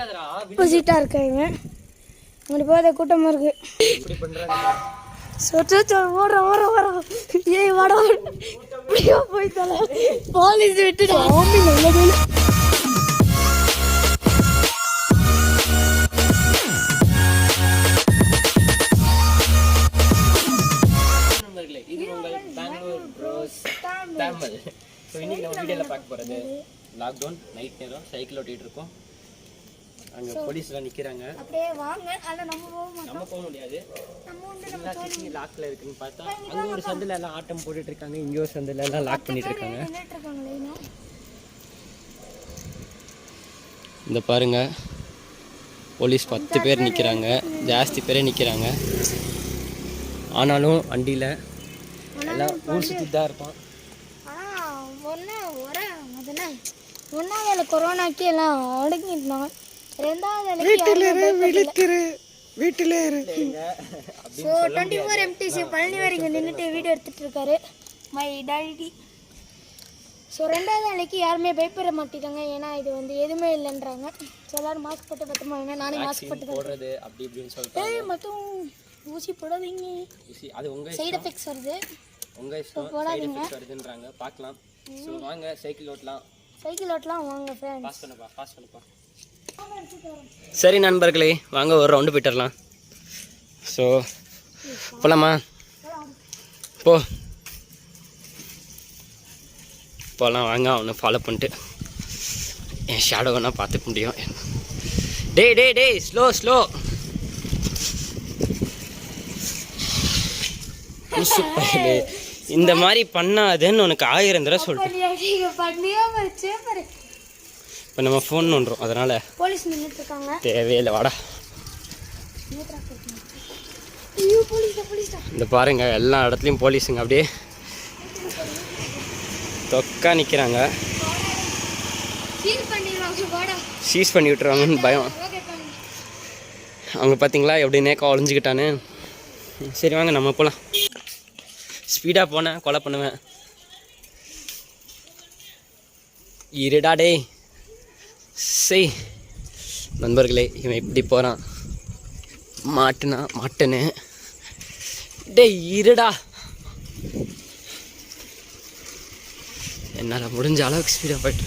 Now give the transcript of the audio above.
ஆப்போசிட்டா இருக்காங்க. அங்கே போத கூட்டமா இருக்கு. ஓட ஓட ஓட ஏய் வாடா இப்படியோ போய்த்தால போலீஸ் விட்டுட்டு ஆமி நல்லது. இன்னைக்கு நம்ம வீடியோல பார்க்க போறது லாக்டவுன் நைட் நேரம் சைக்கிள் ஓட்டிட்டு இருக்கோம். அங்க போலீஸ்லாம் நிக்கிறாங்க. அப்படியே வாங்க. அத நம்ம போக முடியாது. நம்ம சிட்டி லாக்ல இருக்குன்னு பார்த்தா அங்க ஒரு சந்தில எல்லாம் ஆட்டம் போட்டுட்டு இருக்காங்க. இங்க ஒரு சந்தில எல்லாம் லாக் பண்ணிட்டு இருக்காங்க. இந்த பாருங்க போலீஸ் 10 பேர் நிக்கிறாங்க. ஜாஸ்தி பேரே நிக்கிறாங்க. ஆனாலும் வண்டியில எல்லாம் ஊர் சுத்தி தான் இருப்பான். ஒன்னாவது கொரோனாக்கு எல்லாம் அடங்கிட்டாங்க. ரெண்டாவது வீட்டிலே 24 MTC பழனி வரைங்க நின்றுட்டு வீடியோ எடுத்துட்டு இருக்காரு மை டாடி. ஸோ ரெண்டாவது நாளைக்கு யாருமே பயப்பட மாட்டேங்கிறாங்க. ஏன்னா இது வந்து எதுவுமே இல்லைன்றாங்க. ஸோ எல்லாரும் மாஸ்க் போட்டு பத்திரமா இருங்க. நானே மாஸ்க் போட்டு போடுறது அப்படி இப்படின்னு சொல்லிட்டு மட்டும் ஊசி போடாதீங்க. அது உங்க சைடு எஃபெக்ட்ஸ் வருது. உங்க இஷ்டம். சைடு எஃபெக்ட்ஸ் வருதுன்றாங்க. பார்க்கலாம். ஸோ வாங்க சைக்கிள் ஓட்டலாம். வாங்க ஃப்ரெண்ட்ஸ். பாஸ் பண்ணுப்பா. சரி நண்பர்களே வாங்க ஒரு ரவுண்டு போயிட்டுறலாம். ஸோ போலாமா? போகலாம் வாங்க. அவனை ஃபாலோ பண்ணிட்டு என் ஷேடோ வேணால் பார்த்துக்க முடியும். டேய் ஸ்லோ இந்த மாதிரி பண்ணாதுன்னு உனக்கு 1000 தடவை சொல்லிட்டேன். இப்போ நம்ம ஃபோன் பண்ணுறோம். அதனால் போலீஸ் நின்றுட்டு இருக்காங்க. தேவையில்லை வாடா. இந்த பாருங்க எல்லா இடத்துலையும் போலீஸுங்க அப்படியே தொக்கா நிற்கிறாங்க. சீஸ் பண்ணி விட்டுருவாங்கன்னு பயம். அவங்க பார்த்தீங்களா எப்படி நேக்கா ஒழிஞ்சிக்கிட்டான்னு. சரி வாங்க நம்ம போகலாம். ஸ்பீடாக போனேன் கொலை பண்ணுவேன். இருடா டே. சரி நண்பர்களே இவன் இப்படி போகிறான். மாட்டுன்னு டே இருடா. என்னால் முடிஞ்ச அளவுக்கு ஸ்பீடாக போய்ட்டு